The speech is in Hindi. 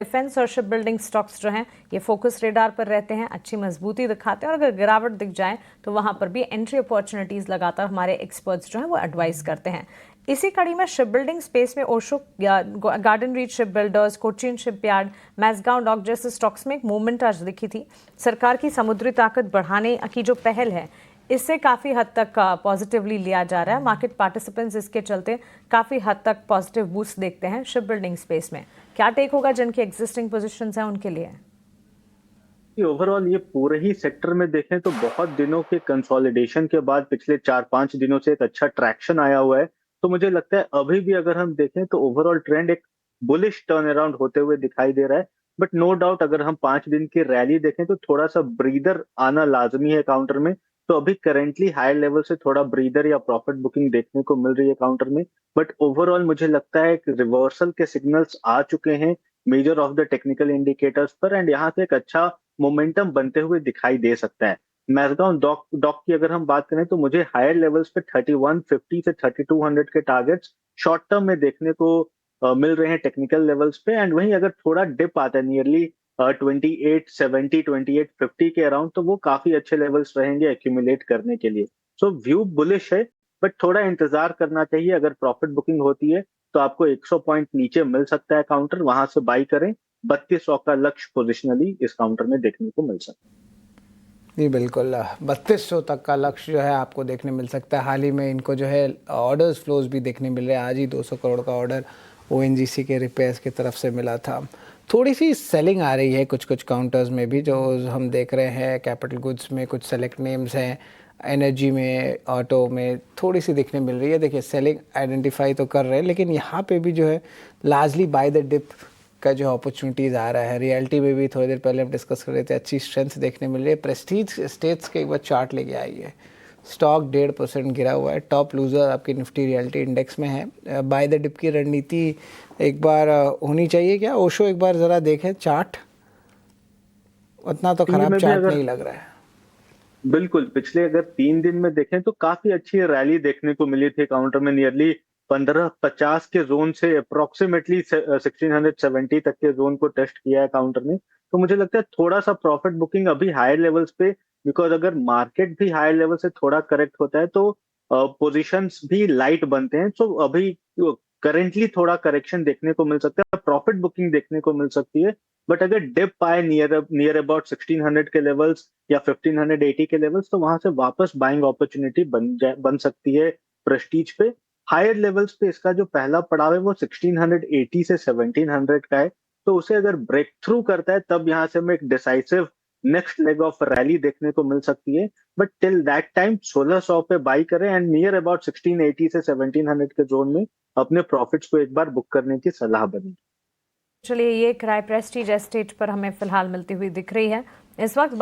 डिफेंस और शिप बिल्डिंग स्टॉक्स जो हैं ये फोकस रेडार पर रहते हैं, अच्छी मजबूती दिखाते हैं और अगर गिरावट दिख जाए तो वहां पर भी एंट्री अपॉर्चुनिटीज लगातार हमारे एक्सपर्ट्स जो हैं वो एडवाइस करते हैं। इसी कड़ी में शिप बिल्डिंग स्पेस में ओशो, Garden Reach ship builders, Cochin shipyard, Mazagon dock जैसे स्टॉक्स में एक मूवमेंट आज दिखी थी। सरकार की समुद्री ताकत बढ़ाने की जो पहल है इससे काफ़ी हद तक पॉजिटिवली लिया जा रहा है। मार्केट पार्टिसिपेंट्स इसके चलते काफ़ी हद तक पॉजिटिव बूस्ट देखते हैं शिप बिल्डिंग स्पेस में। क्या टेक होगा जिनकी एग्जिस्टिंग पोजीशंस हैं उनके लिए? ओवरऑल ये पूरे ही सेक्टर में देखें तो बहुत दिनों के कंसोलिडेशन के बाद पिछले 4-5 दिनों से एक अच्छा ट्रैक्शन आया हुआ है। तो मुझे लगता है अभी भी अगर हम देखें तो ओवरऑल ट्रेंड एक बुलिश टर्न अराउंड होते हुए दिखाई दे रहा है। बट नो डाउट अगर हम 5 दिन की रैली देखें तो थोड़ा-सा ब्रीदर आना लाज़मी है काउंटर में। तो अभी करंटली हायर लेवल से थोड़ा ब्रीदर या प्रॉफिट बुकिंग देखने को मिल रही है काउंटर में। बट ओवरऑल मुझे लगता है कि रिवर्सल के सिग्नल्स आ चुके हैं measure of the technical indicators पर एंड यहाँ से एक अच्छा मोमेंटम बनते हुए दिखाई दे सकता है। मैसगांव डॉक डॉक की अगर हम बात करें तो मुझे हायर लेवल्स पे 3150 से 3200 के टारगेट्स शॉर्ट टर्म में देखने को मिल रहे हैं टेक्निकल लेवल्स पे एंड वहीं अगर थोड़ा डिप आता है नियरली 2870 2850 के अराउंड तो वो काफी अच्छे लेवल्स रहेंगे एक्यूमुलेट करने के लिए। सो व्यू बुलिश है बट थोड़ा इंतजार करना चाहिए। अगर प्रॉफिट बुकिंग होती है तो आपको 100 पॉइंट नीचे मिल सकता है काउंटर, वहां से बाई करें। 3200 का लक्ष्य पोजिशनली इस काउंटर में देखने को मिल सकता है। जी बिल्कुल, 3200 तक का लक्ष्य जो है आपको देखने मिल सकता है। हाल ही में इनको जो है ऑर्डर्स फ्लोज भी देखने मिल रहे हैं। आज ही 200 करोड़ का ऑर्डर ओएनजीसी के रिपेयर्स की तरफ से मिला था। थोड़ी सी सेलिंग आ रही है कुछ कुछ काउंटर्स में भी जो हम देख रहे हैं। कैपिटल गुड्स में कुछ सेलेक्ट नेम्स हैं, एनर्जी में, ऑटो में थोड़ी सी देखने मिल रही है। देखिए सेलिंग आइडेंटिफाई तो कर रहे हैं लेकिन यहाँ पे भी जो है लार्जली बाय द डिप का जो अपॉर्चुनिटीज़ आ रहा है। रियलिटी में भी थोड़ी देर पहले हम डिस्कस कर रहे थे, अच्छी स्ट्रेंथ देखने मिल रही है। प्रेस्टीज स्टेट्स के एक बार चार्ट लेके आई है, स्टॉक 1.5% गिरा हुआ है। टॉप लूजर आपकी निफ्टी रियलिटी इंडेक्स में है। बाय द डिप की रणनीति एक बार होनी चाहिए क्या? ओशो एक बार ज़रा देखें चार्ट, उतना तो खराब में भी चार्ट अगर नहीं लग रहा है। बिल्कुल पिछले अगर 3 दिन में देखें तो काफी अच्छी रैली देखने को मिली थी काउंटर में। नियरली 1550 के जोन से अप्रोक्सीमेटली 1670 तक के जोन को टेस्ट किया है काउंटर ने। तो मुझे लगता है थोड़ा सा प्रॉफिट बुकिंग अभी हायर लेवल्स पे, बिकॉज अगर मार्केट भी हायर लेवल से थोड़ा करेक्ट होता है तो पोजीशंस भी लाइट बनते हैं। तो अभी करेंटली थोड़ा करेक्शन देखने को मिल सकता है, प्रॉफिट बुकिंग देखने को मिल सकती है। बट अगर डिप आए नियर अबाउट 1600 के लेवल्स या 1580 के लेवल्स तो वहां से वापस बाइंग अपॉर्चुनिटी बन सकती है प्रेस्टीज पे। हायर लेवल्स पे इसका जो पहला पड़ाव है वो 1680 से 1700 का है। तो उसे अगर ब्रेक थ्रू करता है तब यहाँ से हमें एक decisive next leg of rally देखने को मिल सकती है। बट टिल दैट टाइम 1600 पे बाई करें एंड नियर अबाउट 1680 से 1700 के जोन में अपने प्रॉफिट्स को एक बार बुक करने की सलाह बनेगी। चलिए, ये किराए प्रेस्टीज एस्टेट पर हमें फिलहाल मिलती हुई दिख रही है इस वक्त।